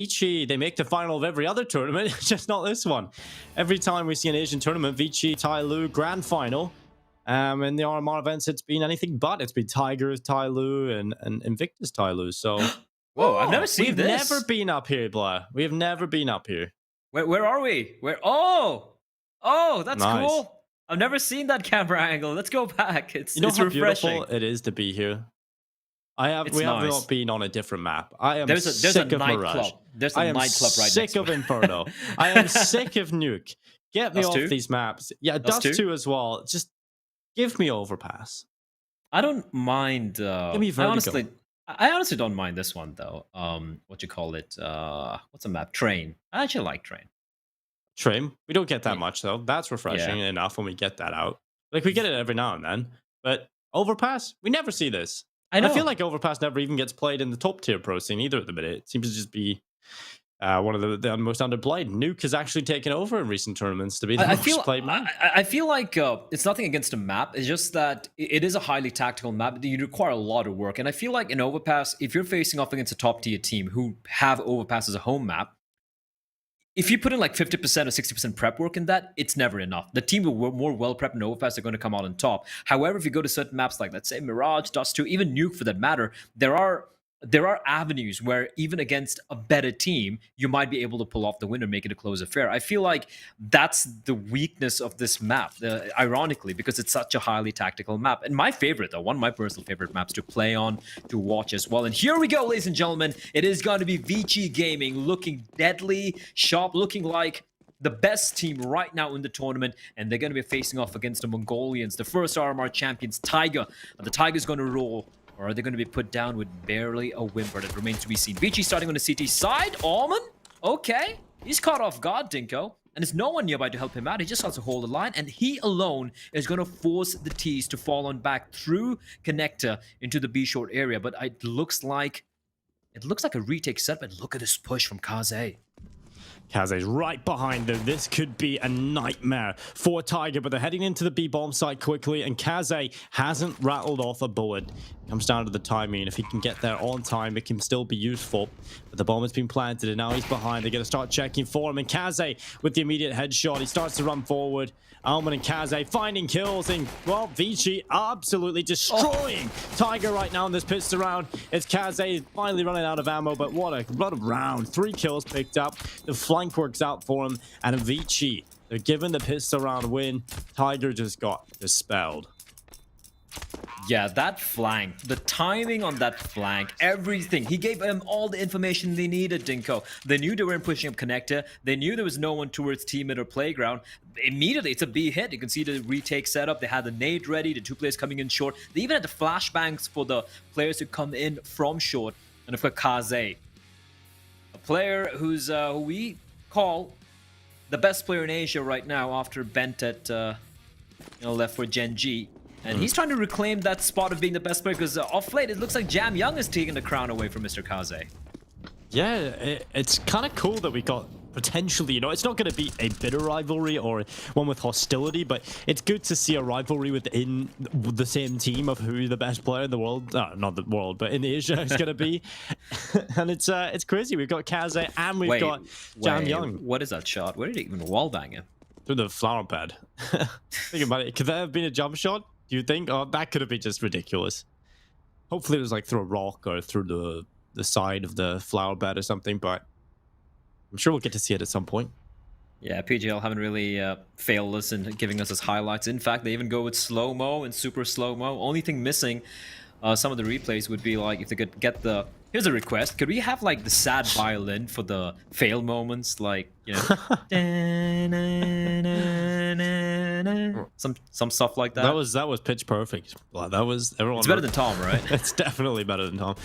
ViCi, they make the final of every other tournament, just not this one. Every time we see an Asian tournament, ViCi, Tai Lu, grand final. In the RMR events, it's been anything but. It's been Tigers, Tai Lu, and Invictus Tai Lu. So, whoa, I've never seen this. We've never been up here, Blair. We have never been up here. Where are we? Oh, that's nice. Cool. I've never seen that camera angle. Let's go back. It's how refreshing. Beautiful it is to be here. We have not been on a different map. I am sick of Mirage. There's a nightclub right sick of Inferno. I am sick of Nuke. Get me off these maps. Yeah, Dust 2 as well. Just give me Overpass. I don't mind. Give me Vertigo. I honestly don't mind this one though. What you call it? What's a map? Train. I actually like Train. Train. We don't get that much though. That's refreshing enough when we get that out. Like we get it every now and then. But Overpass, we never see this. I feel like Overpass never even gets played in the top tier pro scene either at the minute. It seems to just be one of the most underplayed. Nuke has actually taken over in recent tournaments to be the most played map. I feel like it's nothing against the map. It's just that it is a highly tactical map. You require a lot of work. And I feel like in Overpass, if you're facing off against a top tier team who have Overpass as a home map, if you put in like 50% or 60% prep work in that, it's never enough. The team with more well-prepped and Overpass are going to come out on top. However, if you go to certain maps like, let's say, Mirage, Dust 2, even Nuke for that matter, there are avenues where even against a better team, you might be able to pull off the win or make it a close affair. I feel like that's the weakness of this map, ironically, because it's such a highly tactical map. And my favorite, though, one of my personal favorite maps to play on, to watch as well. And here we go, ladies and gentlemen. It is going to be ViCi Gaming looking deadly sharp, looking like the best team right now in the tournament, and they're going to be facing off against the Mongolians, the first RMR champions, Tiger. And the Tiger's going to roll. Or are they going to be put down with barely a whimper? That remains to be seen. ViCi starting on the CT side. Almond? Okay. He's caught off guard, Dinko. And there's no one nearby to help him out. He just has to hold the line. And he alone is going to force the T's to fall on back through Connector into the B short area. But it looks like a retake set. But look at this push from Kaze. Kaze's right behind them. This could be a nightmare for Tiger, but they're heading into the B-bomb site quickly, and Kaze hasn't rattled off a bullet. Comes down to the timing. If he can get there on time, it can still be useful. But the bomb has been planted, and now he's behind. They're going to start checking for him, and Kaze with the immediate headshot. He starts to run forward. Alman and Kaze finding kills, and, well, ViCi absolutely destroying Tiger right now in this pistol round. It's Kaze finally running out of ammo, but what a round. 3 kills picked up. The flank works out for him, and ViCi, they're given the pistol round win. Tiger just got dispelled. Yeah, that flank, the timing on that flank, everything. He gave them all the information they needed, Dinko. They knew they weren't pushing up Connector. They knew there was no one towards teammate or playground. Immediately, it's a B hit. You can see the retake setup. They had the nade ready, the 2 players coming in short. They even had the flashbangs for the players who come in from short. And of course, Kaze, a player who we call the best player in Asia right now after Bentet left for Gen G. And he's trying to reclaim that spot of being the best player because off late, it looks like Jam Young is taking the crown away from Mr. Kaze. Yeah, it's kind of cool that we got potentially, it's not going to be a bitter rivalry or one with hostility, but it's good to see a rivalry within the same team of who the best player in the world, not the world, but in Asia is going to be. And it's crazy. We've got Kaze and we've got Jam Young. What is that shot? Where did he even wallbang him? Through the flower pad. Think about it. Could that have been a jump shot? Do you think? Oh, that could have been just ridiculous. Hopefully it was like through a rock or through the side of the flower bed or something, but I'm sure we'll get to see it at some point. Yeah, PGL haven't really failed us in giving us his highlights. In fact, they even go with slow-mo and super slow-mo. Only thing missing, some of the replays would be like if they could get the... Here's a request. Could we have like the sad violin for the fail moments? Like, some stuff like that. That was pitch perfect. That was everyone. It's better than Tom, right? It's definitely better than Tom.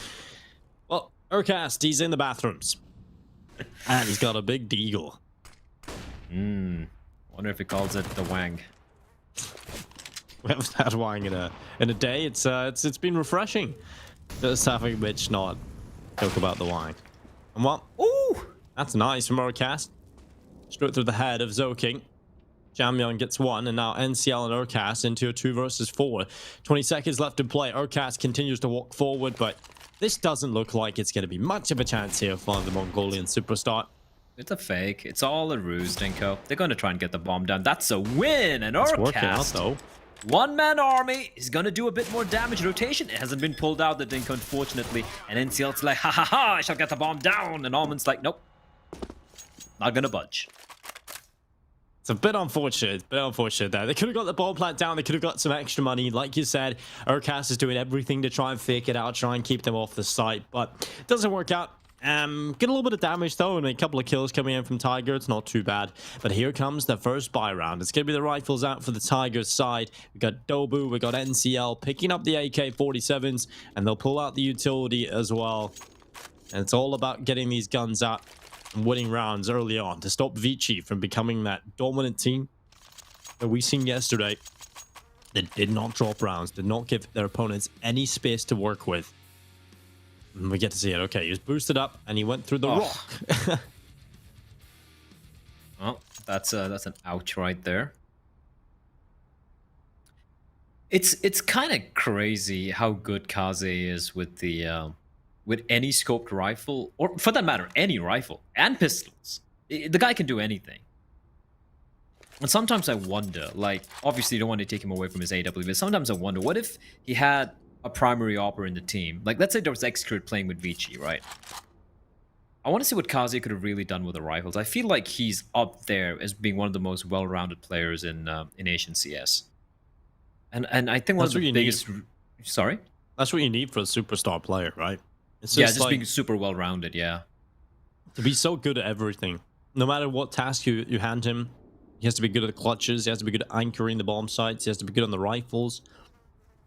Well, Urcast, he's in the bathrooms. And he's got a big deagle. Wonder if he calls it the Wang. We haven't had Wang in a day. It's been refreshing. Just having Mitch not talk about the Wang. And what? Ooh! That's nice from Urcast. Straight through the head of Zoking. Jamyeon gets 1, and now NCL and Urcast into a 2 versus 4. 20 seconds left to play. Urcast continues to walk forward, but This doesn't look like it's going to be much of a chance here for the Mongolian superstar. It's a fake. It's all a ruse, Dinko. They're going to try and get the bomb down. That's a win. An It's working out, Orcast. though. One-man army is going to do a bit more damage. Rotation, it hasn't been pulled out, the Dinko, unfortunately. And NCL's like, ha ha ha, I shall get the bomb down. And Almond's like, nope. Not going to budge. It's a bit unfortunate, there. They could have got the bomb plant down. They could have got some extra money. Like you said, Urcast is doing everything to try and fake it out, try and keep them off the site. But it doesn't work out. Get a little bit of damage though, and a couple of kills coming in from Tiger. It's not too bad. But here comes the first buy round. It's going to be the rifles out for the Tigers side. We got Dobu, we got NCL picking up the AK-47s, and they'll pull out the utility as well. And it's all about getting these guns out and winning rounds early on to stop ViCi from becoming that dominant team that we seen yesterday. That did not drop rounds, did not give their opponents any space to work with. And we get to see it. Okay, he was boosted up and he went through the rock. Well, that's an ouch right there. It's kind of crazy how good Kaze is with the with any scoped rifle, or for that matter, any rifle and pistols. The guy can do anything. And sometimes I wonder, like, obviously you don't want to take him away from his AW, but sometimes I wonder, what if he had a primary opera in the team? Like, let's say there was Xcrit playing with ViCi, right? I want to see what Kaze could have really done with the rifles. I feel like he's up there as being one of the most well-rounded players in Asian CS. And I think one of the biggest... Sorry? That's what you need for a superstar player, right? It's just like, being super well-rounded, yeah. to be so good at everything. No matter what task you hand him, he has to be good at the clutches, he has to be good at anchoring the bomb sites, he has to be good on the rifles.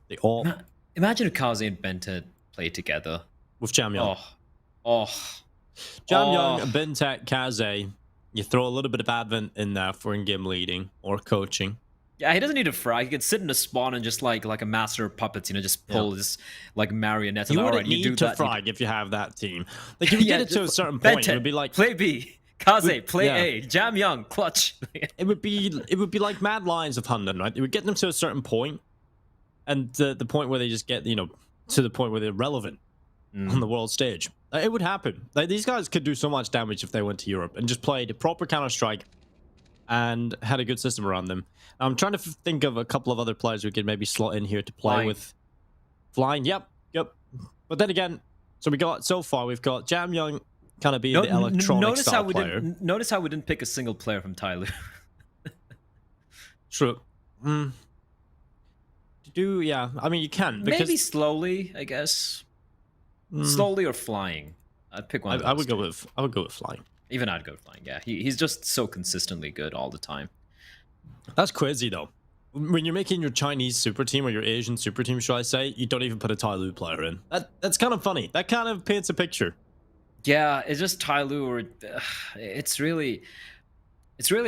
They all... Imagine if Kaze and Benta played together. With Jamyang. Jamyang, Bentek, Kaze, you throw a little bit of Advent in there for in-game leading or coaching. Yeah, he doesn't need to frag. He can sit in a spawn and just like a master of puppets, just pull his like marionettes. You wouldn't need to frag if you have that team. Like if you get it to a certain point, it would be like play B, Kaze, play A, Jamyang, clutch. it would be like Mad Lions of Hunden, right? It would get them to a certain point, and the point where they just get to the point where they're relevant on the world stage. It would happen. Like, these guys could do so much damage if they went to Europe and just played a proper Counter-Strike and had a good system around them. I'm trying to think of a couple of other players we could maybe slot in here to play with. Flying, yep. But then again, so we've got Jamyang kind of being the electronic style player. Notice how we didn't pick a single player from Tyler. True. Yeah, I mean you can because maybe slowly, I guess. Slowly or flying. I'd pick one. I would go with flying. Even I'd go with flying. Yeah, he's just so consistently good all the time. That's crazy though. When you're making your Chinese super team or your Asian super team, should I say, you don't even put a Tyloo player in. That's kind of funny. That kind of paints a picture. Yeah, it's just Tyloo, or it's really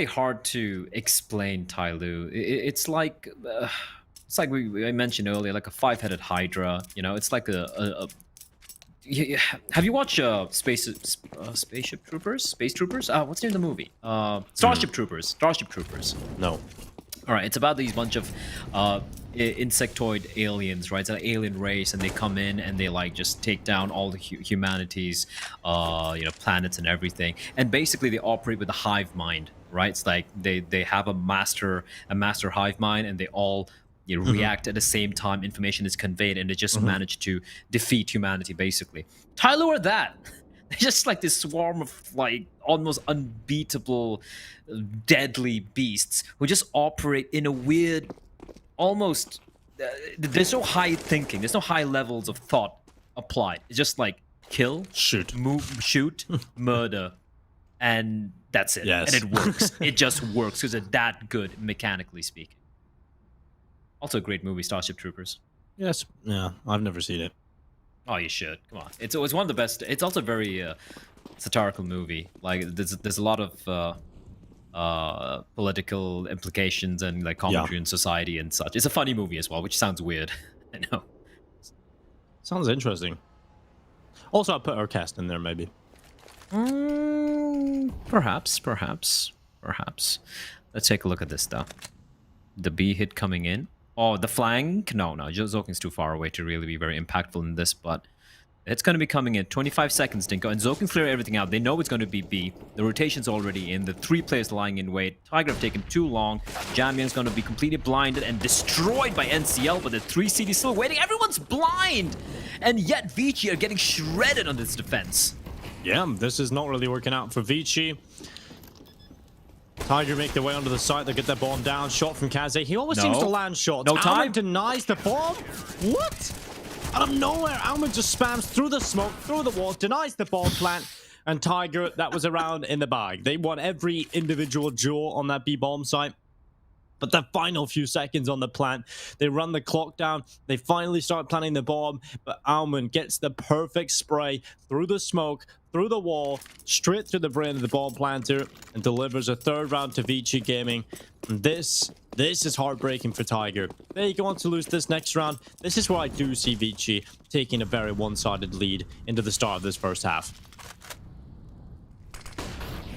hard to explain Tyloo. It's like I mentioned earlier, like a five-headed Hydra. It's like a have you watched Spaceship Troopers? Space Troopers? What's the name of the movie? Starship Troopers. Starship Troopers. No. All right, it's about these bunch of insectoid aliens, right? It's an alien race, and they come in and they like just take down all the humanity's, planets and everything. And basically, they operate with a hive mind, right? It's like they have a master hive mind, and they all react at the same time information is conveyed, and they just manage to defeat humanity, basically. Tyler are that. They're just like this swarm of like almost unbeatable, deadly beasts who just operate in a weird, almost, there's no high thinking, there's no high levels of thought applied. It's just like kill, shoot, move, shoot, murder, and that's it. Yes. And it works. It just works because they're that good, mechanically speaking. Also a great movie, Starship Troopers. Yes. Yeah, I've never seen it. Oh, you should. Come on. It's one of the best. It's also a very satirical movie. Like, there's a lot of political implications and like commentary in society and such. It's a funny movie as well, which sounds weird. I know. Sounds interesting. Also, I'll put Urcast in there, maybe. Perhaps. Let's take a look at this, though. The B hit coming in. Oh, the flank? No. Zoking's too far away to really be very impactful in this, but It's going to be coming in 25 seconds, Dinko, and Zo can clear everything out. They know it's going to be B. The rotation's already in. The 3 players lying in wait. Tiger have taken too long. Jamyang's going to be completely blinded and destroyed by NCL, but the 3 CD still waiting. Everyone's blind! And yet ViCi are getting shredded on this defense. Yeah, this is not really working out for ViCi. Tiger make their way onto the site. They get their bomb down. Shot from Kaze. He always seems to land shots. No time. Almond denies the bomb. What? Out of nowhere, Almond just spams through the smoke, through the wall, denies the bomb plant, and Tiger, that was around in the bag. They won every individual duel on that B-bomb site. But the final few seconds on the plant, they run the clock down. They finally start planting the bomb, but Almond gets the perfect spray through the smoke, through the wall, straight through the brain of the bomb planter, and delivers a 3rd round to ViCi Gaming. And this is heartbreaking for Tiger. They go on to lose this next round. This is where I do see ViCi taking a very one-sided lead into the start of this first half.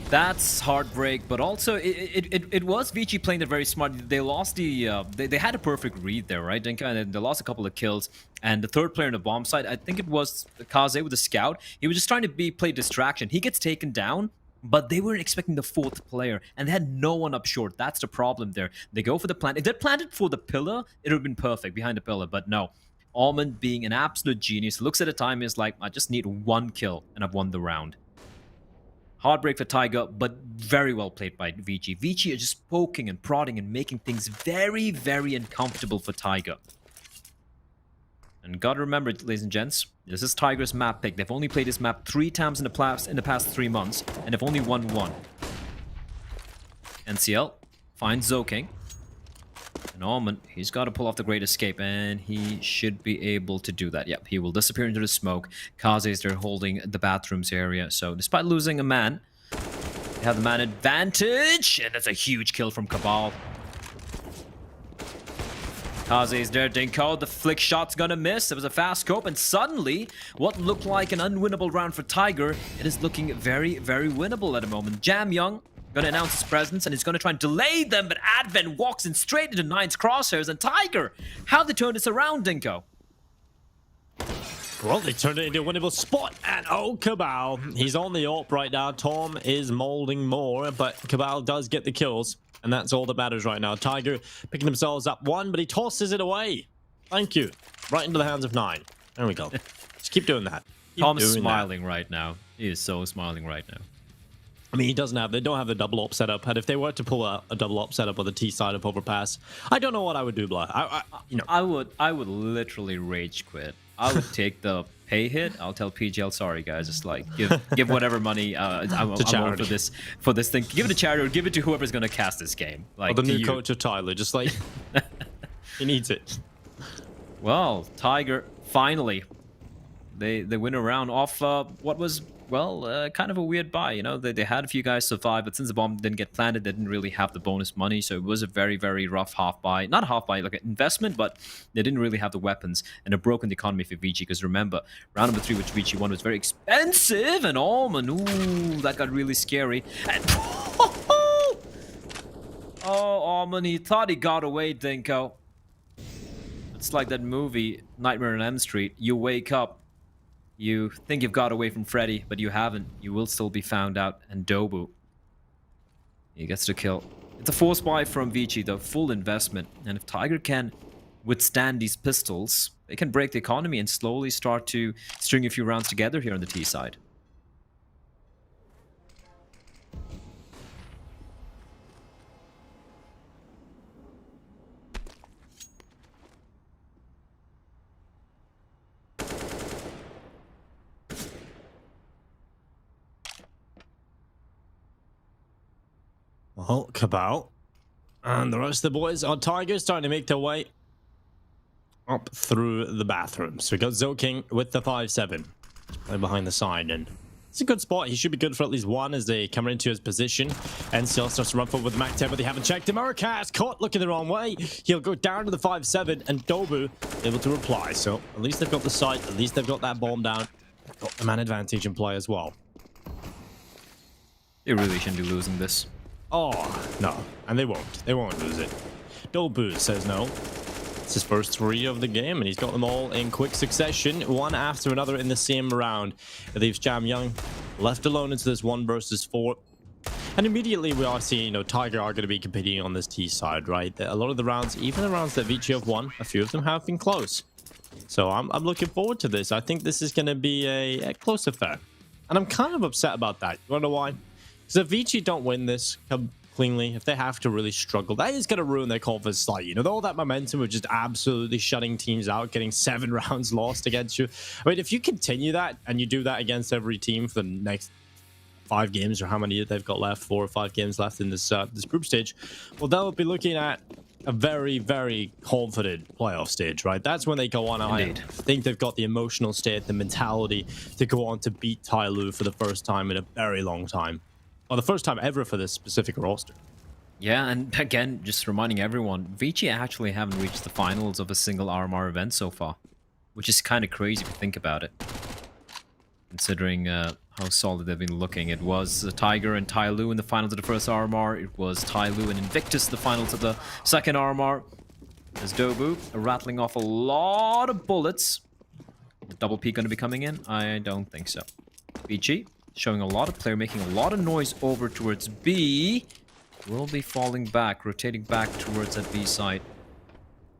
That's heartbreak, but also it was ViCi playing it very smart. They lost the they had a perfect read there, right, Dinka? And they lost a couple of kills. And the 3rd player in the bomb side, I think it was Kaze with the scout. He was just trying to play distraction. He gets taken down, but they weren't expecting the 4th player, and they had no one up short. That's the problem there. They go for the plant. If they planted for the pillar, it would have been perfect behind the pillar, but no. Almond, being an absolute genius, looks at the time and is like, I just need 1 kill, and I've won the round. Heartbreak for Tiger, but very well played by ViCi. ViCi are just poking and prodding and making things very, very uncomfortable for Tiger. And gotta remember, ladies and gents, this is Tiger's map pick. They've only played this map 3 times in the past 3 months, and they've only won 1. NCL finds Zoking. And Almond, he's got to pull off the Great Escape, and he should be able to do that. Yep, he will disappear into the smoke. Kaze's there holding the bathrooms area. So despite losing a man, they have the man advantage, and that's a huge kill from Cabal. Kaze's there, Dinko. The flick shot's gonna miss. It was a fast scope, and suddenly, what looked like an unwinnable round for Tiger, it is looking very, very winnable at the moment. Jamyang gonna announce his presence, and he's gonna try and delay them, but Advent walks in straight into Nine's crosshairs, and Tiger, how they turn this around, Dinko? Well, they turned it into a winnable spot, and oh, Cabal, he's on the AWP right now. Tom is molding more, but Cabal does get the kills, and that's all that matters right now. Tiger picking themselves up 1, but he tosses it away. Thank you. Right into the hands of 9. There we go. Just keep doing that. Tom's smiling right now. He is so smiling right now. I mean, they don't have the double op setup, and if they were to pull a double op setup with a T side up overpass, I don't know what I would do, Blah. I would literally rage quit. I would take the pay hit. I'll tell PGL, sorry guys, just like give whatever money I'm on for this thing. Give it to charity or give it to whoever's gonna cast this game. Like or the new coach of Tyler, just like he needs it. Well, Tiger finally they win a round off what was, well, kind of a weird buy. You know, they had a few guys survive, but since the bomb didn't get planted, they didn't really have the bonus money, so it was a very, very rough half buy. Not a half buy, like an investment, but they didn't really have the weapons, and a broken economy for ViCi, because remember, round number 3, which ViCi won, was very expensive, and Almond, ooh, that got really scary. And oh, Almond, he thought he got away, Dinko. It's like that movie, Nightmare on Elm Street. You wake up, you think you've got away from Freddy, but you haven't. You will still be found out. And Dobu, he gets the kill. It's a force buy from ViCi, though, full investment. And if Tiger can withstand these pistols, they can break the economy and slowly start to string a few rounds together here on the T side. Well, Cabal and the rest of the boys on Tiger starting to make their way up through the bathroom. So we got Zoking with the 5-7 right behind the side, and it's a good spot. He should be good for at least 1 as they come into his position. And still starts to run forward with the Mac 10, but they haven't checked him. Murkaz caught looking the wrong way. He'll go down to the 5-7, and Dobu able to reply. So at least they've got the site. At least they've got that bomb down. Got the man advantage in play as well. They really shouldn't be losing this. Oh, no. And they won't. They won't lose it. Dobu says no. It's his first 3 of the game, and he's got them all in quick succession, one after another in the same round. It leaves Jam Young left alone into this 1 versus 4. And immediately we are seeing, Tiger are going to be competing on this T side, right? A lot of the rounds, even the rounds that ViCi have won, a few of them have been close. So I'm looking forward to this. I think this is going to be a close affair. And I'm kind of upset about that. You want to know why? Because if ViCi don't win this cleanly, if they have to really struggle, that is going to ruin their confidence slightly. All that momentum of just absolutely shutting teams out, getting 7 rounds lost against you. I mean, if you continue that and you do that against every team for the next 5 games or how many they've got left, 4 or 5 games left in this group stage, well, they'll be looking at a very, very confident playoff stage, right? That's when they go on. Indeed. I think they've got the emotional state, the mentality to go on to beat Tai Lu for the first time in a very long time. Or the first time ever for this specific roster. Yeah, and again, just reminding everyone, ViCi actually haven't reached the finals of a single RMR event so far, which is kind of crazy if you think about it. Considering how solid they've been looking. It was Tiger and Tai Lu in the finals of the first RMR. It was Tai Lu and Invictus the finals of the second RMR. There's Dobu rattling off a lot of bullets. The double P going to be coming in? I don't think so. ViCi showing a lot of player, making a lot of noise over towards B. Will be falling back, rotating back towards that B site.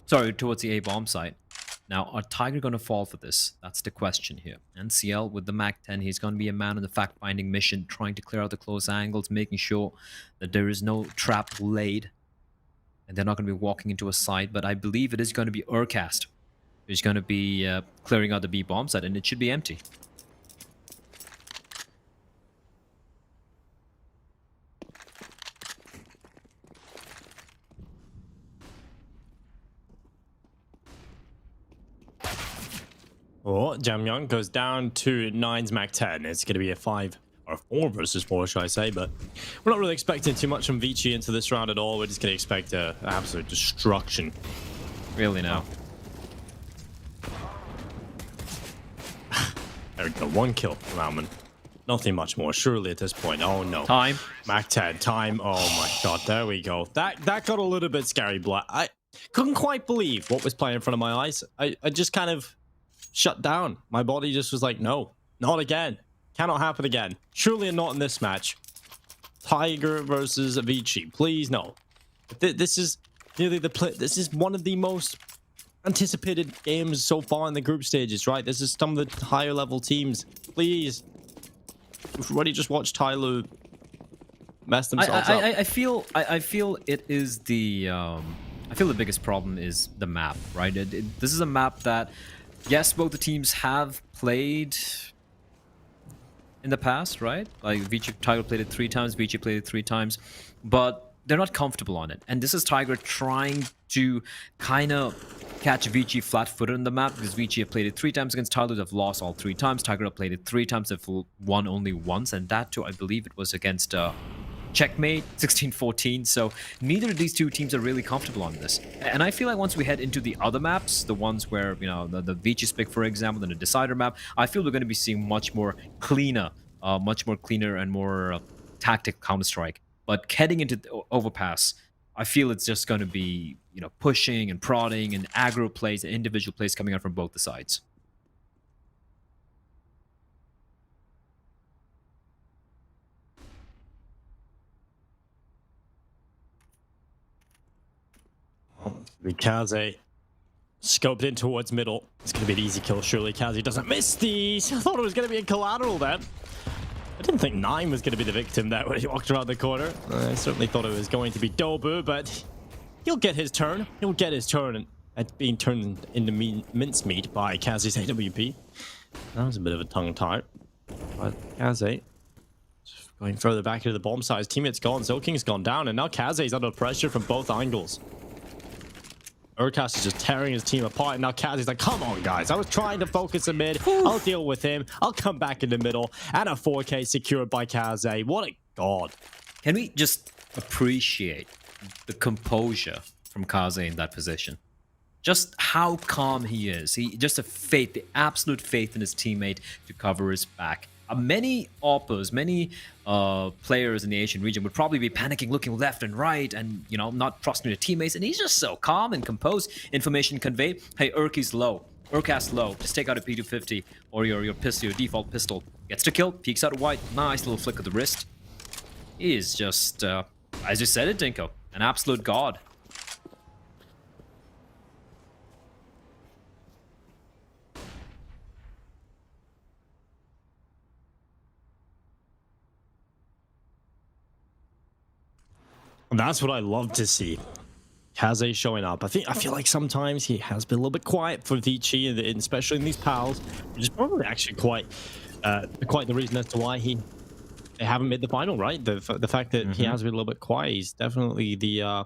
Sorry, towards the A bomb site. Now, are Tiger going to fall for this? That's the question here. NCL with the MAC-10, he's going to be a man on the fact-finding mission, trying to clear out the close angles, making sure that there is no trap laid. And they're not going to be walking into a site, but I believe it is going to be Urcast who's going to be clearing out the B bomb site, and it should be empty. Oh, Jam Young goes down to 9's MAC-10. It's going to be a 5 or 4 versus 4, should I say, but we're not really expecting too much from ViCi into this round at all. We're just going to expect an absolute destruction. Really now. There we go, 1 kill from Alman. Nothing much more, surely, at this point. Oh, no. Time. MAC-10, time. Oh, my God, there we go. That got a little bit scary, Black. I couldn't quite believe what was playing in front of my eyes. I just kind of shut down. My body just was like, no, not again. Cannot happen again. Surely not in this match. Tiger versus ViCi. Please, no. This is nearly this is one of the most anticipated games so far in the group stages, right? This is some of the higher level teams. Please. We've already just watched Tai Lu mess themselves up. I feel it is the I feel the biggest problem is the map, right? This is a map that, yes, both the teams have played in the past, right? Like ViCi, Tiger played it 3 times, ViCi played it 3 times, but they're not comfortable on it. And this is Tiger trying to kind of catch ViCi flat-footed on the map, because ViCi have played it 3 times against Tiger, they've lost all 3 times. Tiger have played it 3 times, they've won only once, and that too, I believe it was against Checkmate 16-14. So neither of these two teams are really comfortable on this, and I feel like once we head into the other maps, the ones where the ViCi pick, for example, then the Decider map, I feel we're going to be seeing much more cleaner and more tactic Counter-Strike. But heading into the Overpass, I feel it's just going to be pushing and prodding and aggro plays and individual plays coming out from both the sides. Kaze scoped in towards middle. It's going to be an easy kill, surely. Kaze doesn't miss these. I thought it was going to be a collateral then. I didn't think 9 was going to be the victim there when he walked around the corner. I certainly thought it was going to be Dobu, but he'll get his turn. He'll get his turn at being turned into mincemeat by Kaze's AWP. That was a bit of a tongue tie. But Kaze going further back into the bomb side. His teammate's gone. Zoking's gone down, and now Kaze's under pressure from both angles. Urcast is just tearing his team apart, and now Kaze's like, come on, guys. I was trying to focus in mid. I'll deal with him. I'll come back in the middle. And a 4K secured by Kaze. What a god. Can we just appreciate the composure from Kaze in that position? Just how calm he is. He just the absolute faith in his teammate to cover his back. many oppers, many players in the Asian region would probably be panicking, looking left and right, and not trusting their teammates. And he's just so calm and composed. Information conveyed. Hey, Urki's low. Urkast low. Just take out a P250 or your pistol, your default pistol. Gets to kill. Peeks out white. Nice little flick of the wrist. He is just, as you said it, Dinko, an absolute god. And that's what I love to see. Kaze showing up. I feel like sometimes he has been a little bit quiet for ViCi, and especially in these pals, which is probably actually quite the reason as to why they haven't made the final, right? The fact that he has been a little bit quiet, he's definitely the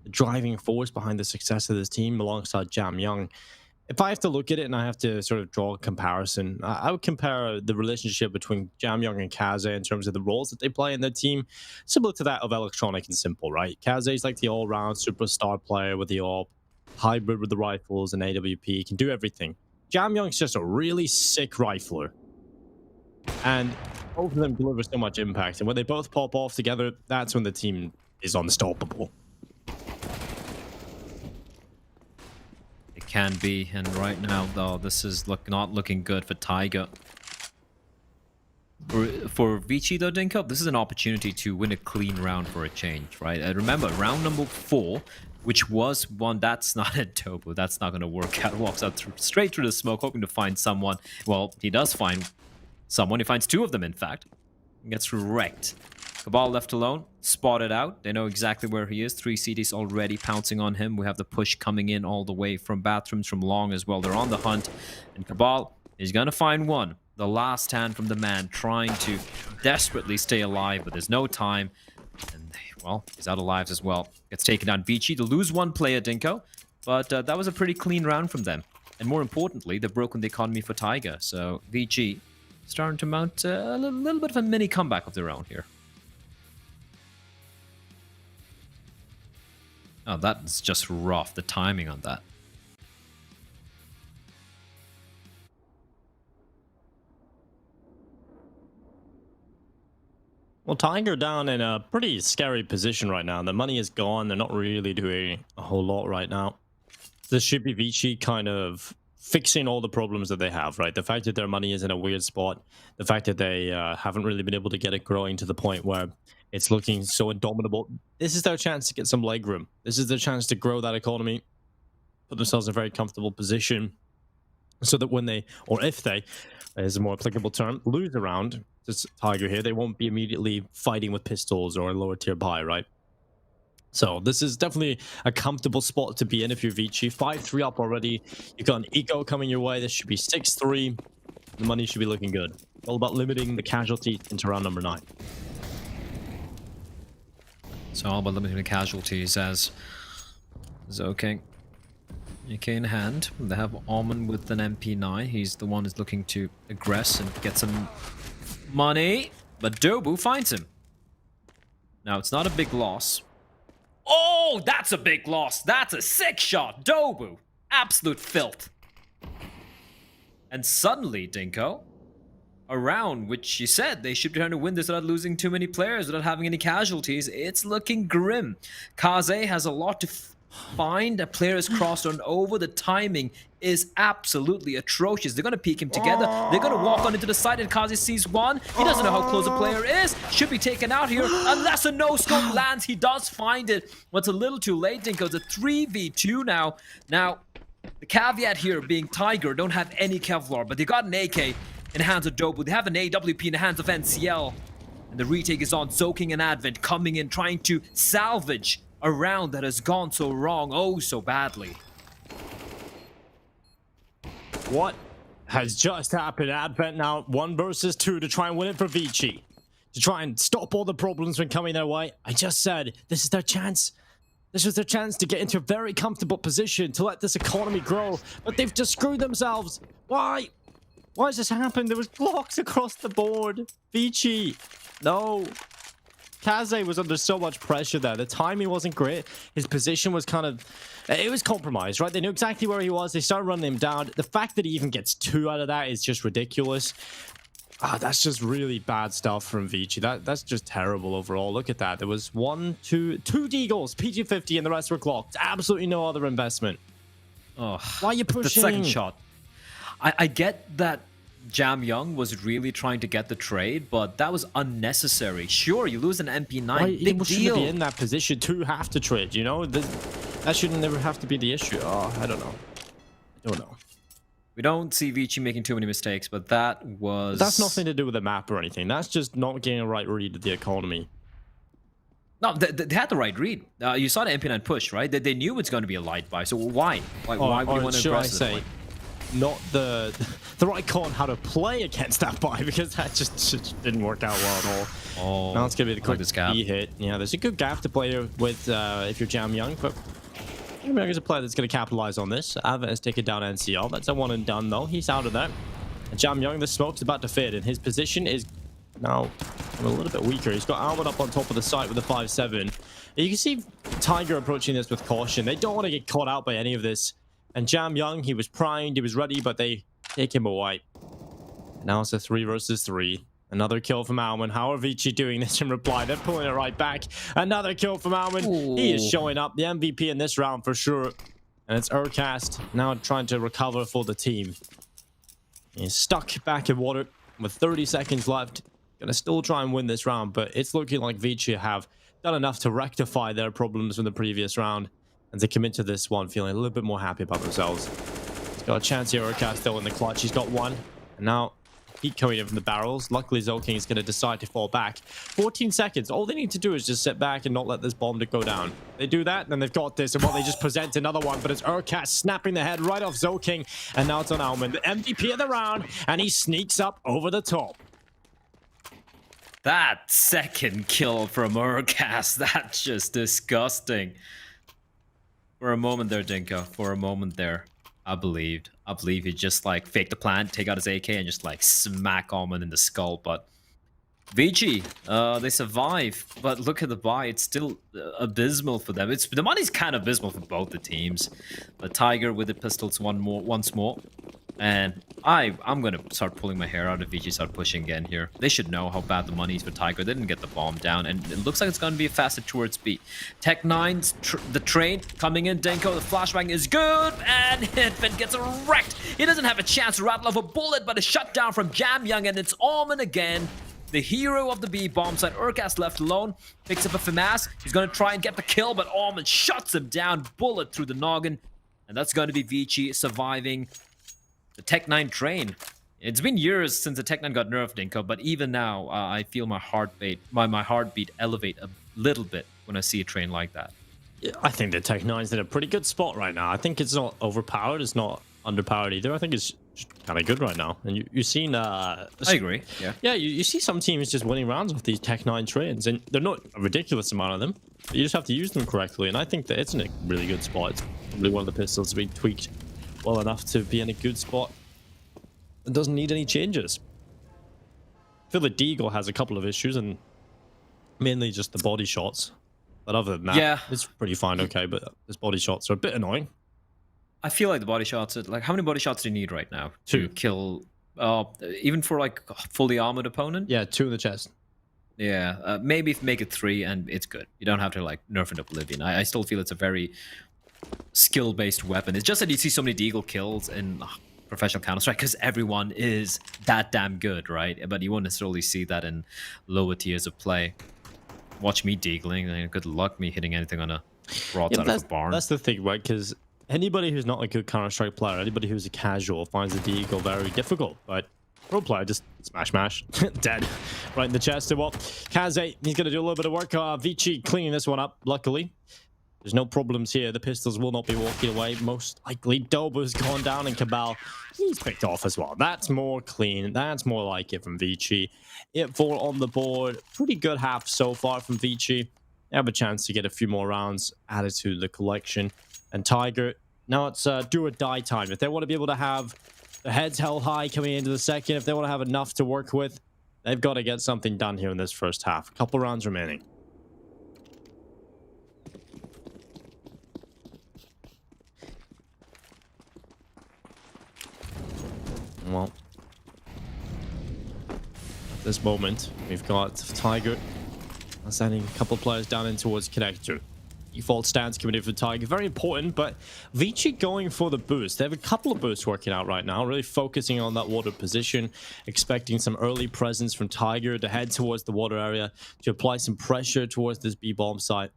driving force behind the success of this team alongside Jam Young. If I have to look at it and I have to sort of draw a comparison, I would compare the relationship between Jam Young and Kaze in terms of the roles that they play in their team, similar to that of Electronic and Simple, right? Kaze is like the all-round superstar player with the AWP, hybrid with the rifles and AWP, can do everything. Jam Young's just a really sick rifler. And both of them deliver so much impact. And when they both pop off together, that's when the team is unstoppable. Can be, and right now though this is not looking good for Tiger. For ViCi though, Dinko, this is an opportunity to win a clean round for a change, right? Remember, round number 4, which was one that's not a Tobu, that's not going to work out. Walks out straight through the smoke, hoping to find someone. Well, he does find someone. He finds 2 of them, in fact, and gets wrecked. Cabal left alone, spotted out. They know exactly where he is. 3 CDs already pouncing on him. We have the push coming in all the way from bathrooms, from long as well. They're on the hunt. And Cabal is going to find one. The last stand from the man, trying to desperately stay alive, but there's no time. And, well, he's out of lives as well. Gets taken down. ViCi to lose 1 player, Dinko. But that was a pretty clean round from them. And more importantly, they've broken the economy for Tiger. So ViCi starting to mount a little bit of a mini comeback of their own here. Oh, that's just rough, the timing on that. Well, Tiger down in a pretty scary position right now. The money is gone. They're not really doing a whole lot right now. This should be ViCi kind of fixing all the problems that they have, right? The fact that their money is in a weird spot, the fact that they haven't really been able to get it growing to the point where it's looking so indomitable. This is their chance to get some leg room. This is their chance to grow that economy, put themselves in a very comfortable position, so that when they, or if they, is a more applicable term, lose a round, just Tiger here, they won't be immediately fighting with pistols or a lower tier buy, right? So this is definitely a comfortable spot to be in if you're ViCi. 5-3 up already. You've got an eco coming your way. This should be 6-3. The money should be looking good. All about limiting the casualties into round number 9. So all about limiting the casualties as Zoking. AK in hand. They have Almond with an MP9. He's the one who's looking to aggress and get some money. But Dobu finds him. Now, it's not a big loss. Oh, that's a big loss. That's a sick shot. Dobu. Absolute filth. And suddenly, Dinko, a round which you said they should be trying to win this without losing too many players, without having any casualties, it's looking grim. Kaze has a lot to find. A player is crossed on over. The timing is absolutely atrocious. They're going to peek him together. They're going to walk on into the side, and Kaze sees one. He doesn't know how close the player is. Should be taken out here unless a no-scope lands. He does find it. But it's a little too late, Dinko. It's a 3v2 now. Now, the caveat here being Tiger don't have any Kevlar, but they got an AK in the hands of Dobu. They have an AWP in the hands of NCL. And the retake is on. Zoking and Advent coming in, trying to salvage a round that has gone so wrong, oh so badly. What has just happened? Advent now 1 versus 2 to try and win it for ViCi. To try and stop all the problems from coming their way. I just said, this is their chance. This was their chance to get into a very comfortable position to let this economy grow. But they've just screwed themselves. Why? Why has this happened? There was blocks across the board. ViCi. No. Kaze was under so much pressure there. The timing wasn't great. His position was kind of... It was compromised, right? They knew exactly where he was. They started running him down. The fact that he even gets 2 out of that is just ridiculous. That's just really bad stuff from ViCi. That's just terrible overall. Look at that. There was two deagles, PG-50, and the rest were clocked. Absolutely no other investment. Oh, Why are you pushing? the second shot. I get that Jam Young was really trying to get the trade, but that was unnecessary. Sure, you lose an MP9, big He shouldn't deal. be in that position to have to trade, you know? That shouldn't never have to be the issue. Oh, I don't know. I don't know. We don't see ViCi making too many mistakes, but that was... That's nothing to do with the map or anything. That's just not getting a right read of the economy. No, they had the right read. You saw the MP9 push, right? They knew it's going to be a light buy, so why? Why would you want to aggress this? Not the right call on how to play against that buy, because that just didn't work out well at all. Oh, now it's going to be the quick like B hit. Yeah, there's a good gap to play with if you're Jam Young, but Jam Young is a player that's going to capitalize on this. Ava has taken down NCL. That's a one and done, though. He's out of there. And Jam Young, the smoke's about to fade, and his position is now a little bit weaker. He's got Almond up on top of the site with a 5-7. You can see Tiger approaching this with caution. They don't want to get caught out by any of this. And Jam Young, he was primed, he was ready, but they take him away. Now it's a 3 versus 3. Another kill from Almond. How are ViCi doing this in reply? They're pulling it right back. Another kill from Almond. Ooh. He is showing up, the MVP in this round for sure. And it's Urcast now trying to recover for the team. He's stuck back in water with 30 seconds left. Gonna still try and win this round, but it's looking like ViCi have done enough to rectify their problems from the previous round and to commit to this one feeling a little bit more happy about themselves. He's got a chance here. Urcast still in the clutch. He's got one. And now heat coming in from the barrels. Luckily, Zolking is going to decide to fall back. 14 seconds. All they need to do is just sit back and not let this bomb to go down. They do that, then they've got this. And they just present another one. But it's Urcast snapping the head right off Zolking. And now it's on Almond, the MVP of the round. And he sneaks up over the top. That second kill from Urcast, that's just disgusting. For a moment there, Dinko. For a moment there, I believed. I believe he just like faked the plan, take out his AK, and just like smack Almond in the skull. But ViCi, they survive. But look at the buy; it's still abysmal for them. The money's kind of abysmal for both the teams. But Tiger with the pistols once more. And I'm gonna start pulling my hair out if ViCi start pushing again here. They should know how bad the money is for Tiger. They didn't get the bomb down, and it looks like it's gonna be a faster towards B. Tech9's the train coming in. Denko, the flashbang is good, and Hitfin gets wrecked. He doesn't have a chance to rattle off a bullet, but a shutdown from Jam Young, and it's Almond again. The hero of the B bomb site. Urcast left alone, picks up a FAMAS. He's gonna try and get the kill, but Almond shuts him down. Bullet through the noggin, and that's gonna be ViCi surviving the Tech9 train. It's been years since the Tech9 got nerfed, Dinko, but even now, I feel my heartbeat elevate a little bit when I see a train like that. Yeah, I think the Tech9's in a pretty good spot right now. I think it's not overpowered, it's not underpowered either. I think it's kind of good right now. And you've seen... I agree, yeah. Yeah, you see some teams just winning rounds off these Tech9 trains, and they're not a ridiculous amount of them. But you just have to use them correctly, and I think that it's in a really good spot. It's probably one of the pistols being tweaked well enough to be in a good spot. It doesn't need any changes. I feel like Deagle has a couple of issues, and mainly just the body shots. But other than that, yeah, it's pretty fine, okay, but his body shots are a bit annoying. I feel like the body shots, like, how many body shots do you need right now to 2. kill, even for like a fully armored opponent? Yeah, 2 in the chest. Yeah, maybe make it 3 and it's good. You don't have to like nerf into Oblivion. I still feel it's a very skill-based weapon. It's just that you see so many Deagle kills in professional Counter-Strike because everyone is that damn good, right? But you won't necessarily see that in lower tiers of play. Watch me Deagling, and good luck me hitting anything on a broadside of a barn. That's the thing, right? Because anybody who's not a good Counter-Strike player, anybody who's a casual, finds the Deagle very difficult. But pro player, just smash, dead. Right in the chest. Well, Kaze, he's going to do a little bit of work. ViCi cleaning this one up, luckily. There's no problems here. The pistols will not be walking away. Most likely, Doba's gone down, and Cabal, he's picked off as well. That's more clean. That's more like it from ViCi. It 4 on the board. Pretty good half so far from ViCi. They have a chance to get a few more rounds added to the collection. And Tiger, now it's do or die time. If they want to be able to have the heads held high coming into the second, if they want to have enough to work with, they've got to get something done here in this first half. A couple rounds remaining. Well, this moment. We've got Tiger sending a couple players down in towards connector. Default stance committed for Tiger, very important, but ViCi going for the boost. They have a couple of boosts working out right now, really focusing on that water position, expecting some early presence from Tiger to head towards the water area to apply some pressure towards this B-bomb site.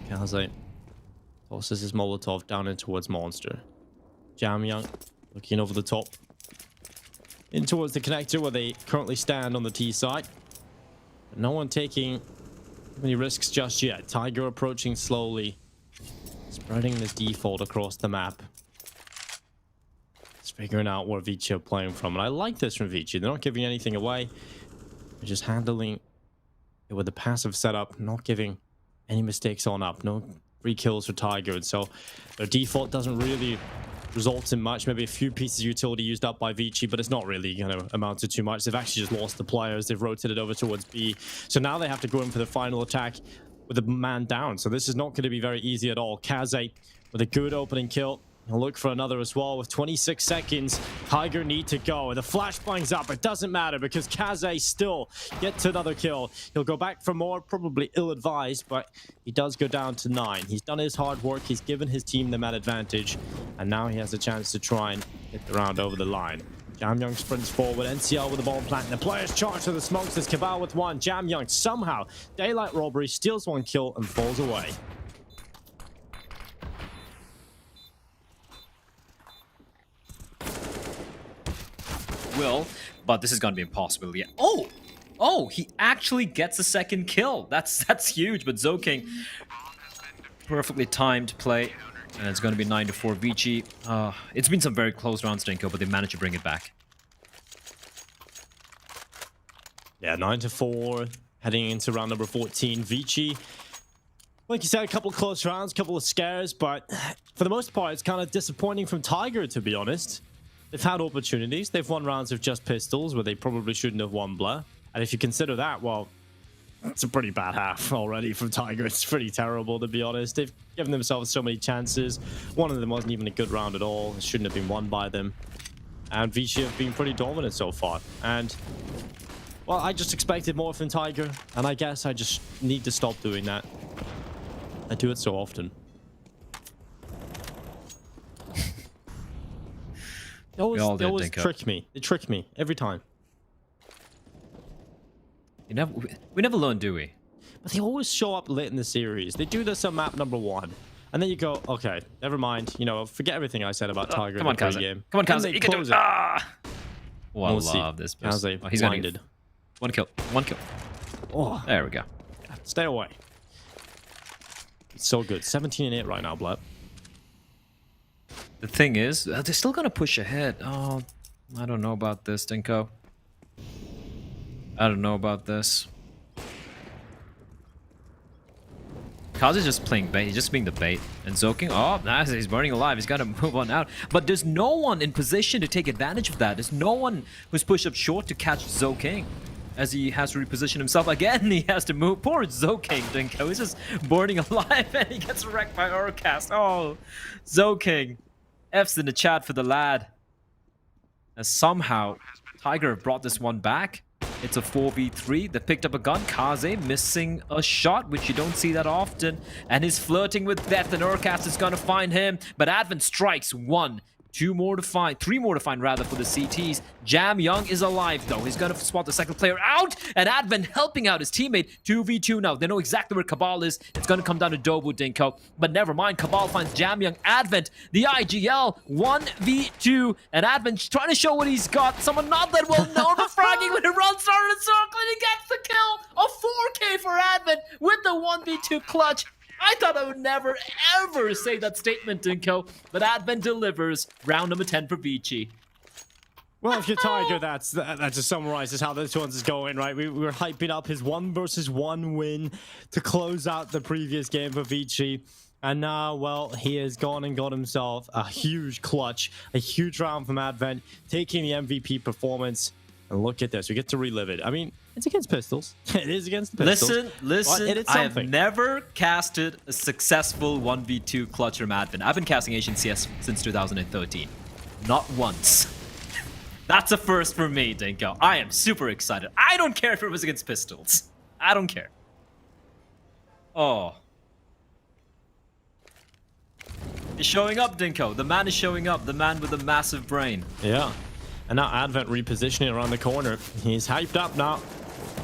Kaze tosses his Molotov down in towards Monster. Jamyoung looking over the top in towards the connector where they currently stand on the T side. But no one taking any risks just yet. Tiger approaching slowly, spreading this default across the map. Just figuring out where ViCi are playing from. And I like this from ViCi. They're not giving anything away. They're just handling it with the passive setup, not giving any mistakes on up. No free kills for Tiger. And so their default doesn't really result in much. Maybe a few pieces of utility used up by ViCi, but it's not really going to amount to too much. They've actually just lost the players. They've rotated over towards B. So now they have to go in for the final attack with a man down. So this is not going to be very easy at all. Kaze with a good opening kill. He'll look for another as well with 26 seconds. Tiger need to go. The flashbang's up. It doesn't matter because Kaze still gets another kill. He'll go back for more, probably ill-advised, but he does go down to 9. He's done his hard work. He's given his team the man advantage, and now he has a chance to try and get the round over the line. Jamyoung sprints forward. NCL with the bomb plant. The players charge to the smokes. There's Cabal with 1. Jamyoung somehow, daylight robbery, steals 1 kill and falls away. But this is going to be impossible. Yeah. Oh, he actually gets a second kill. That's huge. But ZoKing, perfectly timed play, and it's going to be 9-4 ViCi. It's been some very close rounds, Dinko, but they managed to bring it back. Yeah, 9-4, heading into round number 14. ViCi, like you said, a couple of close rounds, a couple of scares, but for the most part, it's kind of disappointing from Tiger, to be honest. They've had opportunities. They've won rounds of just pistols where they probably shouldn't have won Blur. And if you consider that, well, it's a pretty bad half already from Tiger. It's pretty terrible, to be honest. They've given themselves so many chances. One of them wasn't even a good round at all. It shouldn't have been won by them. And ViCi have been pretty dominant so far. And, well, I just expected more from Tiger. And I guess I just need to stop doing that. I do it so often. They always trick me. They trick me every time. We never learn, do we? But they always show up late in the series. They do this on map number 1. And then you go, okay, never mind. You know, forget everything I said about Tiger in the pre-game. Come on, Kaze. You can do it. Oh, I love this. Kaze he's blinded. One kill. Oh, there we go. Stay away. It's so good. 17-8 right now, Blep. The thing is, they're still gonna push ahead. Oh, I don't know about this, Dinko. I don't know about this. Kaz is just playing bait. He's just being the bait. And ZoKing, oh, nice. He's burning alive. He's got to move on out. But there's no one in position to take advantage of that. There's no one who's pushed up short to catch ZoKing. As he has to reposition himself again, he has to move. Poor ZoKing, Dinko. He's just burning alive and he gets wrecked by Urcast. Oh, ZoKing. F's in the chat for the lad. As somehow, Tiger brought this one back. It's a 4v3. They picked up a gun. Kaze missing a shot, which you don't see that often. And he's flirting with death, and Urcast is going to find him. But Advent strikes 1. 3 more to find rather for the CTs. Jamyoung is alive though. He's gonna spot the second player out, and Advent helping out his teammate. 2v2 now. They know exactly where Cabal is. It's gonna come down to Dobu, Dinko. But never mind. Cabal finds Jamyoung. Advent, the IGL, 1v2, and Advent trying to show what he's got. Someone not that well known for fragging when he runs around in a circle and he gets the kill. A 4K for Advent with the 1v2 clutch. I thought I would never, ever say that statement, Dinko, but Advent delivers. Round number 10 for ViCi. Well, if you're Tiger, that just summarizes how this one's is going, right? We were hyping up his 1-versus-1 win to close out the previous game for ViCi. And now, well, he has gone and got himself a huge clutch, a huge round from Advent, taking the MVP performance. And look at this. We get to relive it. I mean, It's against pistols. It is against the pistols. Listen. It is I have something. never casted a successful 1v2 clutch from Advent. I've been casting Asian CS since 2013. Not once. That's a first for me, Dinko. I am super excited. I don't care if it was against pistols. I don't care. Oh. He's showing up, Dinko. The man is showing up. The man with the massive brain. Yeah. And now Advent repositioning around the corner. He's hyped up now.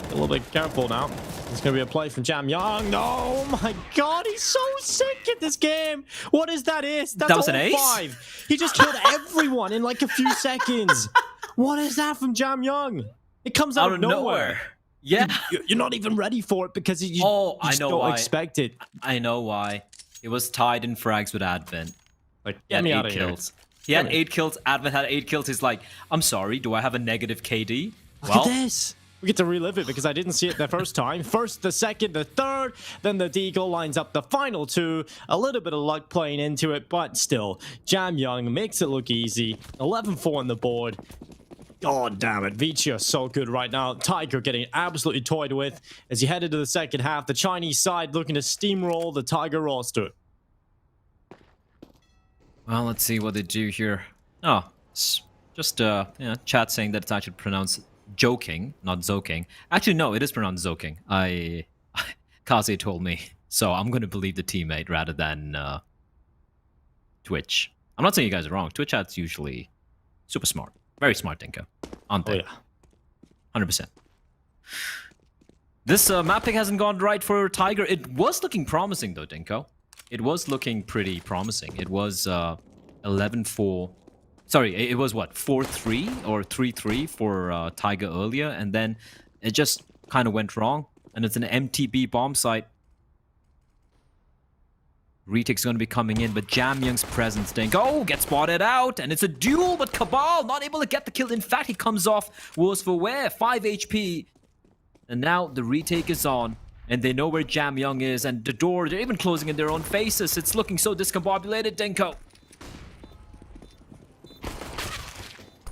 A little bit careful now. It's going to be a play from Jam Young. No, oh my God, he's so sick at this game. What is that? That's was an ace? 5. He just killed everyone in like a few seconds. What is that from Jam Young? It comes out of nowhere. Yeah. You're not even ready for it because you I just know don't why. expect it. I know why. It was tied in frags with Advent. Like, He had get me out 8 of here. kills. He had 8 kills. Advent had 8 kills. He's like, I'm sorry, do I have a negative KD? Look at this. We get to relive it because I didn't see it the first time. First, the second, the third, then the Deagle lines up the final 2. A little bit of luck playing into it, but still, Jam Young makes it look easy. 11-4 on the board. God damn it, ViCi are so good right now. Tiger getting absolutely toyed with as he headed to the second half. The Chinese side looking to steamroll the Tiger roster. Well, let's see what they do here. Oh, it's just chat saying that it's actually pronounced joking, not zoking. Actually, no, it is pronounced zoking. Kaze told me, so I'm going to believe the teammate rather than Twitch. I'm not saying you guys are wrong. Twitch chat's usually super smart. Very smart, Dinko. Aren't they? Oh, yeah. 100%. This map pick hasn't gone right for Tiger. It was looking promising, though, Dinko. It was looking pretty promising. It was 11-4. Sorry, it was what, 4-3 or 3-3 for Tiger earlier, and then it just kind of went wrong. And it's an MTB bomb site. Retake's going to be coming in, but Jam Young's presence, Dinko, gets spotted out, and it's a duel, but Cabal not able to get the kill. In fact, he comes off worse for wear, 5 HP. And now the retake is on, and they know where Jam Young is, and the door, they're even closing in their own faces. It's looking so discombobulated, Dinko.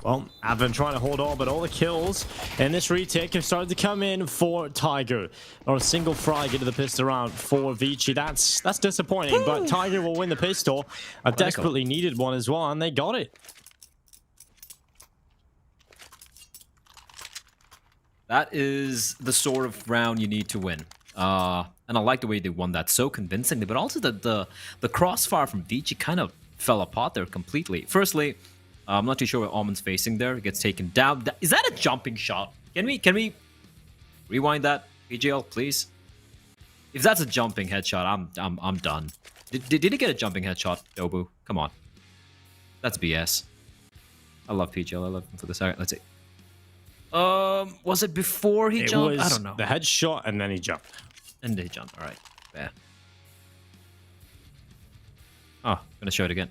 Well, Advent trying to hold on, but all the kills in this retake have started to come in for Tiger. Or a single frag into the pistol round for ViCi. That's disappointing, but Tiger will win the pistol. A desperately needed one as well, and they got it. That is the sort of round you need to win. And I like the way they won that so convincingly, but also the crossfire from ViCi kind of fell apart there completely. Firstly, I'm not too sure where Almond's facing there. It gets taken down. Is that a jumping shot? Can we rewind that, PGL, please? If that's a jumping headshot, I'm done. Did he get a jumping headshot, Dobu? Come on. That's BS. I love PGL. I love him for the second. Let's see. Was it before he jumped? I don't know. The headshot and then he jumped. And they jumped. All right. Fair. Oh, I'm gonna show it again.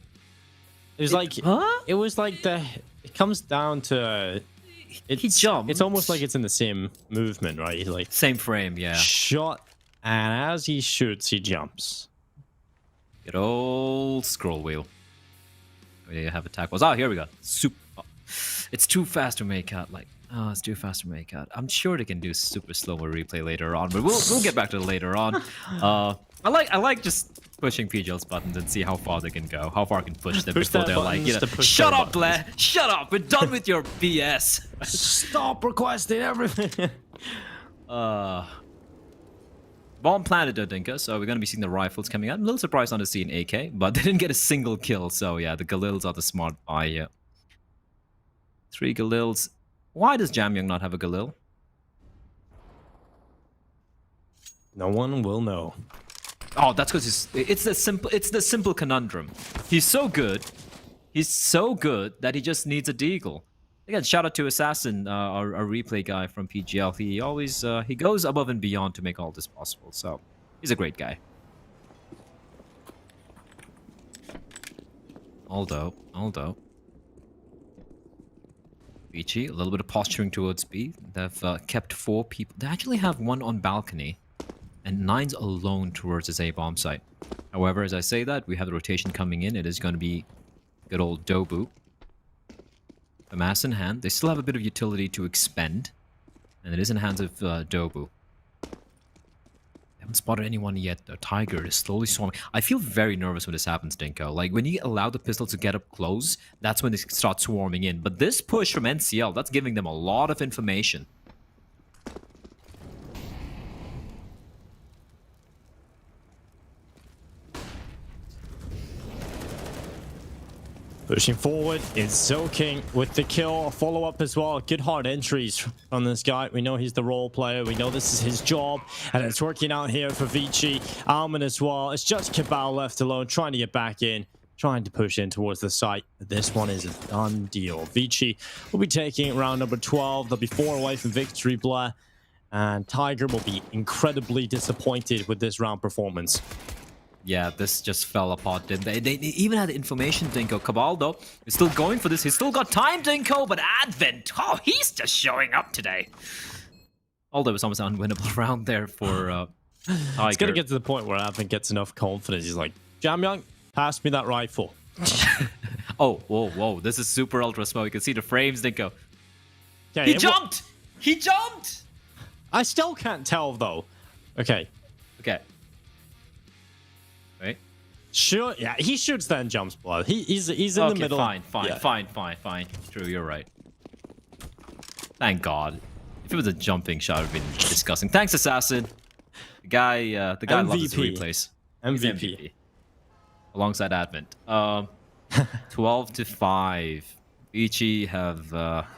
It was like, huh? It was like it comes down to, He jumped. It's almost like it's in the same movement, right? He's like Same frame, yeah. shot, and as he shoots, he jumps. Good old scroll wheel. We have attack was. Oh, here we go. Super. It's too fast to make out. Like, oh, it's too fast to make out. I'm sure they can do super slower replay later on, but we'll get back to it later on. I like just pushing PGL's buttons and see how far they can go, how far I can push them before they're like, shut up, Blair, shut up, we're done with your BS. Stop requesting everything. Bomb planted, Dinka, so we're going to be seeing the rifles coming out. I'm a little surprised not to see an AK, but they didn't get a single kill, so yeah, the Galils are the smart buy here. 3 Galils. Why does Jam Young not have a Galil? No one will know. Oh, that's because it's the simple conundrum. He's so good that he just needs a deagle. Again, shout out to Assassin, our replay guy from PGL. He always he goes above and beyond to make all this possible. So he's a great guy. Although ViCi, a little bit of posturing towards B. They've kept 4 people. They actually have 1 on balcony. And 9's alone towards his A bomb site. However, as I say that, we have the rotation coming in. It is going to be good old Dobu. The mass in hand. They still have a bit of utility to expend. And it is in the hands of Dobu. Haven't spotted anyone yet. The Tiger is slowly swarming. I feel very nervous when this happens, Dinko. Like, when you allow the pistol to get up close, that's when they start swarming in. But this push from NCL, that's giving them a lot of information. Pushing forward, it's Zoking with the kill, follow-up as well. Good hard entries from this guy. We know he's the role player. We know this is his job, and it's working out here for ViCi. Alman as well. It's just Cabal left alone, trying to get back in, trying to push in towards the site. But this one is a done deal. ViCi will be taking round number 12. They'll be 4 away from victory, Blair. And Tiger will be incredibly disappointed with this round performance. Yeah, this just fell apart, didn't they? They even had information, Dinko. Cabal, though, is still going for this. He's still got time, Dinko, but Advent, oh, he's just showing up today. Although it's almost an unwinnable round there for Tiger. It's going to get to the point where Advent gets enough confidence. He's like, Jamyang, pass me that rifle. Oh, whoa. This is super ultra smoke. You can see the frames, Dinko. Okay, He jumped! He jumped! I still can't tell, though. Okay. Okay. Right? Sure, yeah, he shoots then jumps blood. He's in the middle. Fine. Yeah. True, you're right. Thank God. If it was a jumping shot, it would have been disgusting. Thanks, Assassin. The guy loves his replays. He's MVP. Alongside Advent. 12-5. ViCi have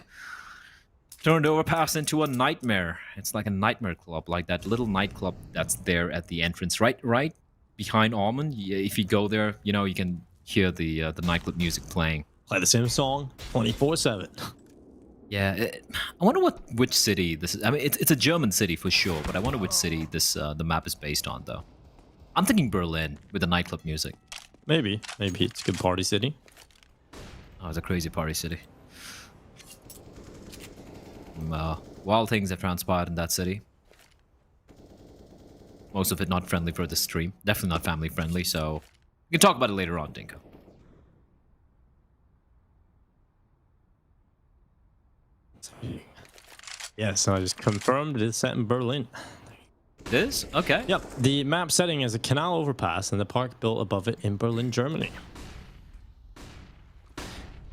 turned Overpass into a nightmare. It's like a nightmare club, like that little nightclub that's there at the entrance, right behind Almond. If you go there, you know, you can hear the nightclub music playing. Play the same song 24/7. Yeah, I wonder which city this is. I mean, it's a German city for sure, but I wonder which city this the map is based on, though. I'm thinking Berlin with the nightclub music. Maybe it's a good party city. Oh, it's a crazy party city. Wild things have transpired in that city. Most of it not friendly for the stream. Definitely not family friendly, so we can talk about it later on, Dinko. Yeah, so I just confirmed it is set in Berlin. It is? Okay. Yep, the map setting is a canal overpass and the park built above it in Berlin, Germany.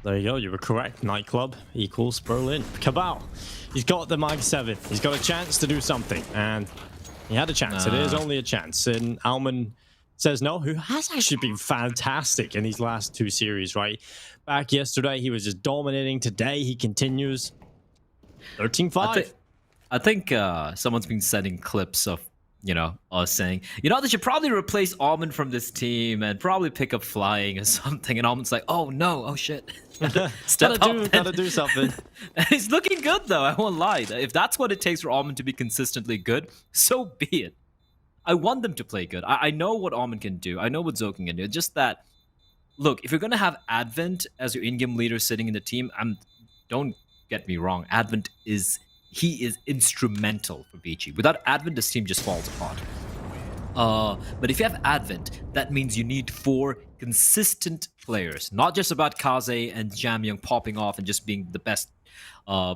There you go, you were correct. Nightclub equals Berlin. Cabal, he's got the Mag 7. He's got a chance to do something, and he had a chance. It is only a chance. And Alman says no, who has actually been fantastic in these last 2 series, right? Back yesterday, he was just dominating. Today, he continues. 13-5. I think someone's been sending clips of, you know, us saying, you know, they should probably replace Almond from this team and probably pick up flying or something. And Almond's like, oh no, oh shit. Gotta do something. He's looking good though, I won't lie. If that's what it takes for Almond to be consistently good, so be it. I want them to play good. I know what Almond can do. I know what Zoking can do. It's just that, look, if you're going to have Advent as your in-game leader sitting in the team, don't get me wrong, Advent is instrumental for ViCi. Without Advent, this team just falls apart. But if you have Advent, that means you need 4 consistent players. Not just about Kaze and Jamyang popping off and just being the best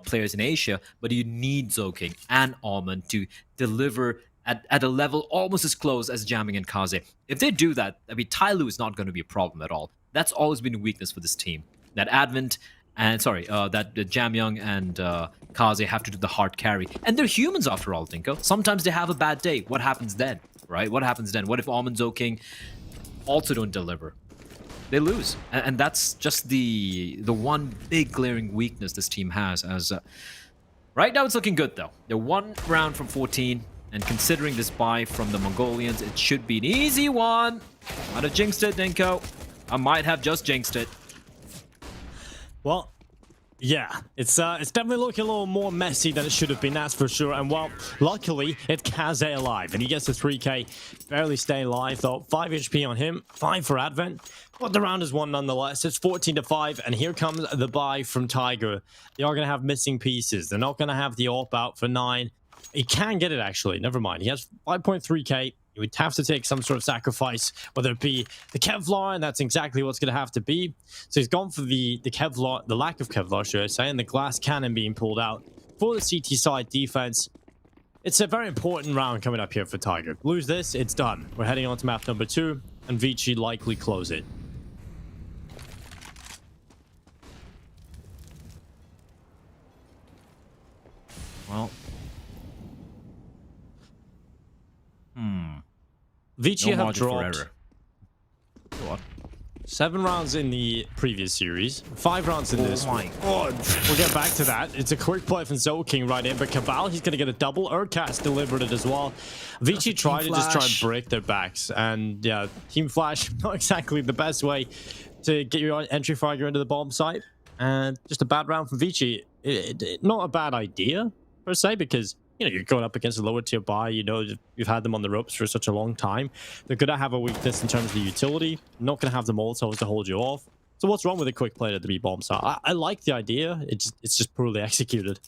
players in Asia, but you need Zoking and Almond to deliver at a level almost as close as Jamyang and Kaze. If they do that, I mean, Tyloo is not going to be a problem at all. That's always been a weakness for this team. That Advent and that Jamyang and Kaze have to do the hard carry. And they're humans after all, Dinko. Sometimes they have a bad day. What happens then, right? What happens then? What if Almond Zoking also don't deliver? They lose. And that's just the one big glaring weakness this team has. As right now it's looking good, though. They're 1 round from 14. And considering this buy from the Mongolians, it should be an easy one. Might have jinxed it, Dinko. I might have just jinxed it. Well, yeah, it's definitely looking a little more messy than it should have been, that's for sure. And well, luckily, it's Kaze alive, and he gets the 3k, barely staying alive though. 5 HP on him, 5 for Advent, but the round is won nonetheless. It's 14-5, and here comes the buy from Tiger. They are going to have missing pieces. They're not going to have the AWP out for 9. He can get it, actually. Never mind. He has 5.3k. You would have to take some sort of sacrifice, whether it be the Kevlar, and that's exactly what's going to have to be. So he's gone for the Kevlar, the lack of Kevlar, should I say, and the glass cannon being pulled out for the CT side defense. It's a very important round coming up here for Tiger. Lose this, it's done. We're heading on to map number 2, and ViCi likely close it. Well, ViCi no have margin for dropped error. What? 7 rounds in the previous series, 5 rounds in this. Oh my God. We'll get back to that. It's a quick play from King right in, but Cabal, he's going to get a double. Urcast delivered it as well. ViCi tried to just try and break their backs, and yeah, Team Flash, not exactly the best way to get your entry fragger into the bomb site, and just a bad round from ViCi. Not a bad idea, per se, because you know, you're going up against a lower tier buy, you know, you've had them on the ropes for such a long time. They're going to have a weakness in terms of the utility, not going to have the Molotovs to hold you off. So what's wrong with a quick play at the B-bomb site? I like the idea, it's just poorly executed.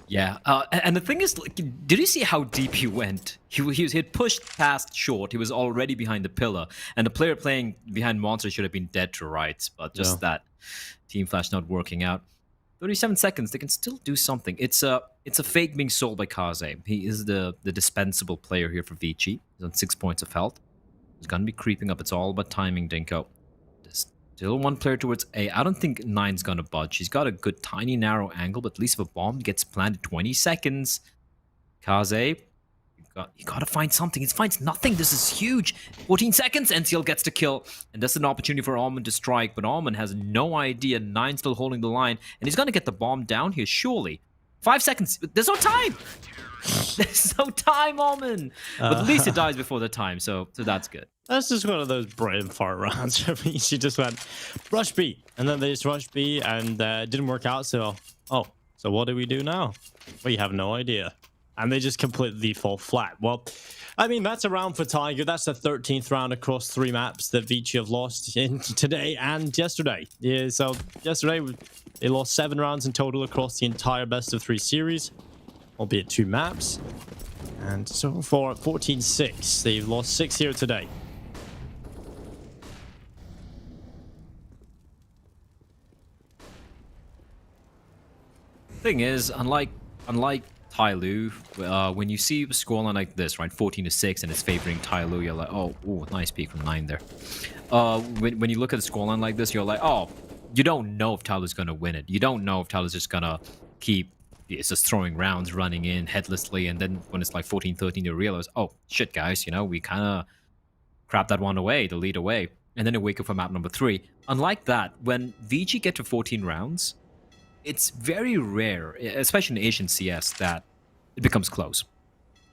Yeah, and the thing is, like, did you see how deep he went? He had pushed past short. He was already behind the pillar, and the player playing behind Monster should have been dead to rights. But just that Team Flash not working out. 37 seconds, they can still do something. It's a fake being sold by Kaze. He is the dispensable player here for ViCi. He's on 6 points of health. He's gonna be creeping up. It's all about timing, Dinko. There's still one player towards A. I don't think 9's gonna budge. He's got a good tiny narrow angle, but at least if a bomb gets planted 20 seconds, Kaze, you gotta find something. He finds nothing. This is huge. 14 seconds, NCL gets the kill. And that's an opportunity for Almond to strike, but Almond has no idea. 9 still holding the line, and he's gonna get the bomb down here, surely. 5 seconds. There's no time. There's no time, Almond. But at least it dies before the time, so that's good. That's just one of those brain fart rounds. She just went rush B, and then they just rushed B, and it didn't work out. So, so what do we do now? We have no idea. And they just completely fall flat. Well, I mean, that's a round for Tiger. That's the 13th round across 3 maps that ViCi have lost in today and yesterday. Yeah, so yesterday, they lost 7 rounds in total across the entire best of 3 series, albeit 2 maps. And so far, 14-6. They've lost 6 here today. Thing is, unlike Tyloo, when you see a scoreline like this, right, 14-6, and it's favoring Tyloo, you're like, oh, ooh, nice peek from 9 there. When you look at a scoreline like this, you're like, oh, you don't know if Tyloo's gonna win it. You don't know if Tyloo's just gonna keep just throwing rounds, running in headlessly, and then when it's like 14-13, you realize, oh, shit, guys, you know, we kind of crap that one away, the lead away, and then you wake up for map number 3. Unlike that, when ViCi get to 14 rounds, it's very rare, especially in Asian CS, that it becomes close.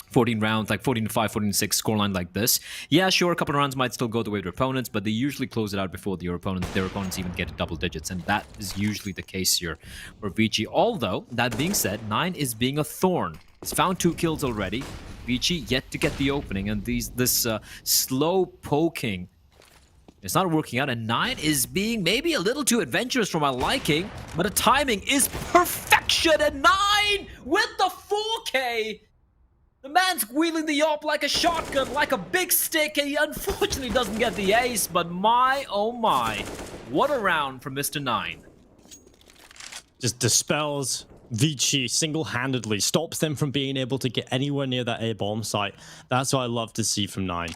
14 rounds, like 14-5, 14-6 scoreline like this. Yeah, sure, a couple of rounds might still go the way of their opponents, but they usually close it out before their opponents even get to double digits, and that is usually the case here for ViCi. Although, that being said, 9 is being a thorn. He's found 2 kills already. ViCi yet to get the opening, and this slow poking, it's not working out, and 9 is being maybe a little too adventurous for my liking, but the timing is perfection, and 9 with the 4K! The man's wheeling the AWP like a shotgun, like a big stick, and he unfortunately doesn't get the ace, but my, oh my, what a round from Mr. 9. Just dispels ViCi single-handedly, stops them from being able to get anywhere near that A-bomb site. That's what I love to see from 9.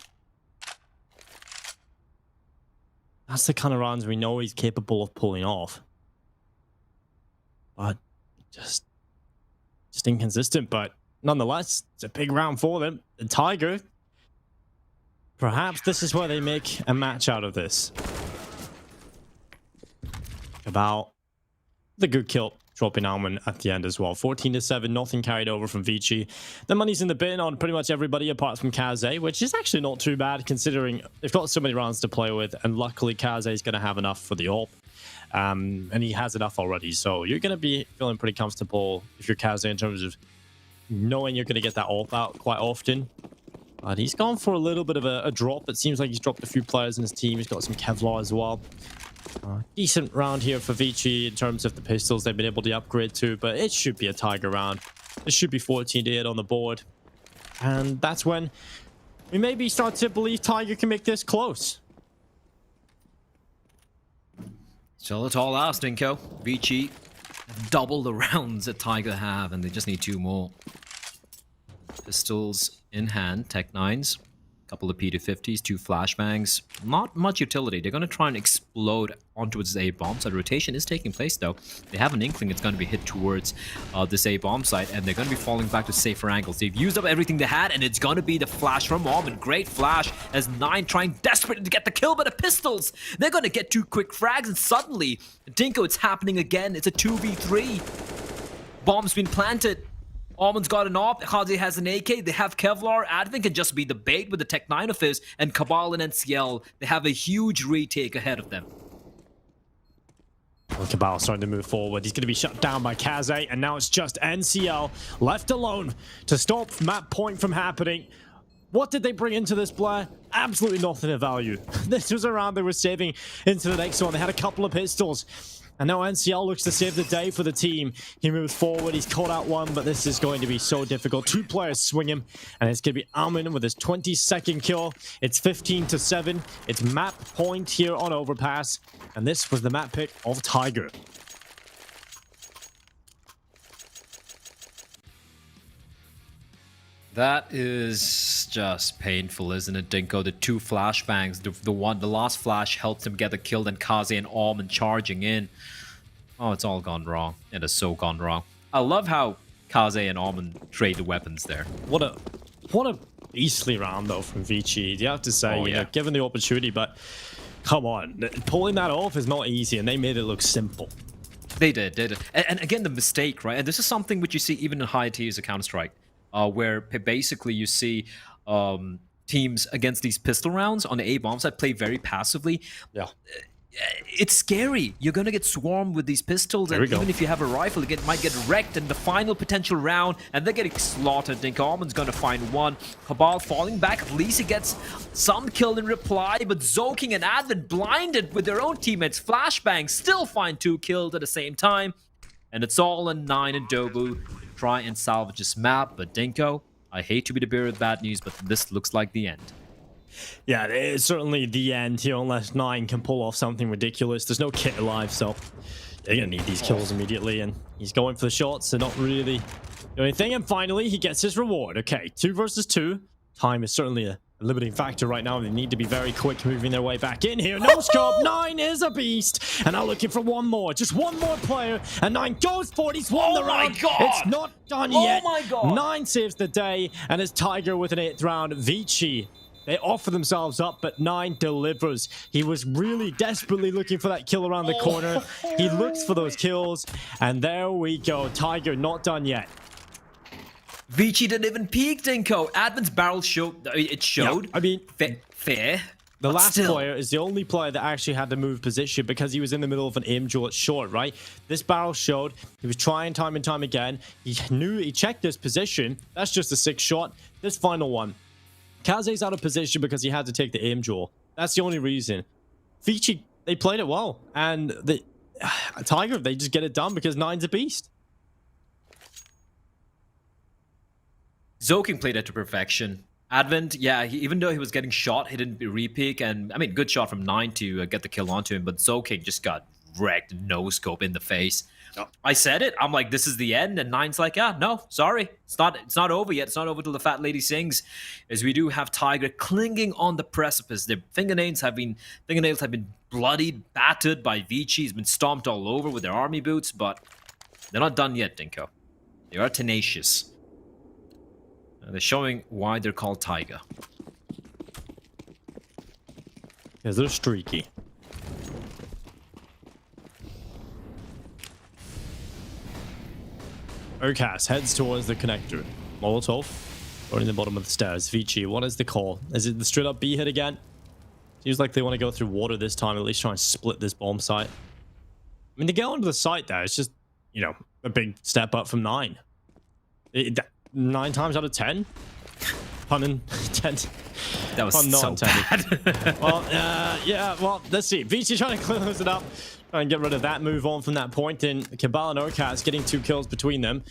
That's the kind of rounds we know he's capable of pulling off. But just inconsistent, but nonetheless, it's a big round for them. The Tiger, perhaps this is where they make a match out of this. About the good kill, dropping Almond at the end as well. 14-7, nothing carried over from ViCi. The money's in the bin on pretty much everybody apart from Kaze, which is actually not too bad considering they've got so many rounds to play with, and luckily Kaze is going to have enough for the AWP. And he has enough already, so you're going to be feeling pretty comfortable if you're Kaze in terms of knowing you're going to get that AWP out quite often. But he's gone for a little bit of a drop. It seems like he's dropped a few players in his team. He's got some Kevlar as well. Decent round here for ViCi in terms of the pistols they've been able to upgrade to, but it should be a Tiger round. It should be 14-8 on the board. And that's when we maybe start to believe Tiger can make this close. Sell it all out, Stinko. ViCi double the rounds that Tiger have, and they just need 2 more. Pistols in hand, Tech 9s. Couple of P250s, 2 flashbangs. Not much utility. They're going to try and explode onto its A-bomb. So the rotation is taking place, though. They have an inkling it's going to be hit towards this A-bomb site, and they're going to be falling back to safer angles. They've used up everything they had, and it's going to be the flash from Almond. Great flash as 9 trying desperately to get the kill, but the pistols, they're going to get 2 quick frags, and suddenly, Dinko, it's happening again. It's a 2v3. Bomb's been planted. Almond's got an op, Kaze has an AK, they have Kevlar, Advent can just be the bait with the Tech 9 of his, and Cabal and NCL, they have a huge retake ahead of them. Well, Cabal starting to move forward. He's going to be shut down by Kaze, and now it's just NCL left alone to stop map point from happening. What did they bring into this, Blair? Absolutely nothing of value. This was a round they were saving into the next one. They had a couple of pistols. And now NCL looks to save the day for the team. He moves forward. He's caught out one, but this is going to be so difficult. 2 players swing him, and it's going to be Almin with his 22nd kill. It's 15-7. It's map point here on Overpass, and this was the map pick of Tiger. That is just painful, isn't it, Dinko? The 2 flashbangs, the last flash helped him get the kill, then Kaze and Almond charging in. Oh, it's all gone wrong. It has so gone wrong. I love how Kaze and Almond trade the weapons there. What a beastly round though from ViCi. You have to say, you know, given the opportunity, but come on, pulling that off is not easy, and they made it look simple. They did. And again, the mistake, right? And this is something which you see even in high tiers of Counter-Strike. Where basically you see teams against these pistol rounds on the A-bomb side play very passively. Yeah. It's scary. You're going to get swarmed with these pistols, and even if you have a rifle, it might get wrecked in the final potential round, and they're getting slaughtered. Dinko Almond's going to find one. Cabal falling back. At least he gets some kill in reply, but Zoking and Advent blinded with their own teammates. Flashbang still find 2 kills at the same time, and it's all in 9 and Dobu. Try and salvage this map, but Dinko, I hate to be the bearer of bad news, but this looks like the end. Yeah, it's certainly the end here unless 9 can pull off something ridiculous. There's no kit alive, so they're going to need these kills immediately, and he's going for the shots, so not really doing anything. And finally, he gets his reward. Okay, 2 versus 2. Time is certainly a limiting factor right now. They need to be very quick moving their way back in here. No scope. 9 is a beast. And now looking for one more. Just one more player. And 9 goes for it. He's won the round. It's not done yet. Oh my God. 9 saves the day. And it's Tiger with an 8th round. ViCi, they offer themselves up, but 9 delivers. He was really desperately looking for that kill around the corner. He looks for those kills. And there we go. Tiger not done yet. ViCi didn't even peek, Dinko. Advent's barrel showed. It showed. Yeah, I mean, fair. The last player is the only player that actually had to move position because he was in the middle of an aim duel at short, right? This barrel showed. He was trying time and time again. He knew he checked his position. That's just a 6 shot. This final one, Kaze's out of position because he had to take the aim duel. That's the only reason. ViCi, they played it well, and the Tiger, they just get it done because 9's a beast. Zoking played it to perfection. Advent, yeah, even though he was getting shot, he didn't re-peek, and I mean, good shot from 9 to get the kill onto him, but Zoking just got wrecked, no scope in the face. Oh. I said it. I'm like, this is the end, and 9's like, ah, no, sorry, it's not over yet. It's not over till the fat lady sings, as we do have Tiger clinging on the precipice. Their fingernails have been bloodied, battered by ViCi. He's been stomped all over with their army boots, but they're not done yet, Dinko. They are tenacious. They're showing why they're called Tiger. Because they're streaky. Urkas heads towards the connector. Molotov, or in the bottom of the stairs. ViCi, what is the call? Is it the straight up B hit again? Seems like they want to go through water this time, at least try and split this bomb site. I mean, to get onto the site there, it's just, you know, a big step up from 9. 9 times out of 10? Pun intended. That was so bad. Well, yeah, well, let's see. ViCi trying to close it up. Try and get rid of that, move on from that point. And Cabal and Urkas getting 2 kills between them.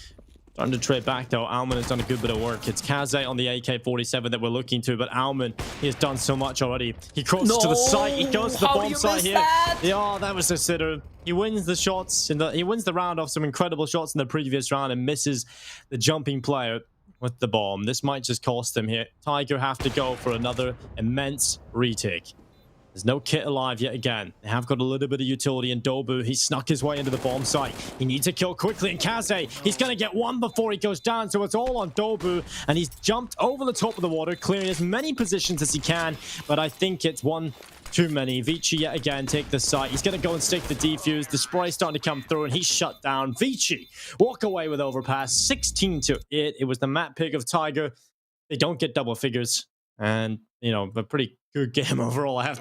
Starting to trade back though. Alman has done a good bit of work. It's Kaze on the AK-47 that we're looking to, but Alman, he has done so much already. He crosses to the site. He goes to the bomb site here. Yeah, that was a sitter. He wins the shots he wins the round off some incredible shots in the previous round and misses the jumping player with the bomb. This might just cost him here. Tiger have to go for another immense retake. There's no kit alive yet again. They have got a little bit of utility in Dobu. He snuck his way into the bomb site. He needs to kill quickly. And Kaze, he's going to get one before he goes down. So it's all on Dobu. And he's jumped over the top of the water, clearing as many positions as he can. But I think it's one too many. ViCi yet again take the site. He's going to go and stick the defuse. The spray starting to come through and he's shut down. ViCi walk away with overpass. 16-8. It was the map pick of Tiger. They don't get double figures. And, you know, a pretty good game overall, I have to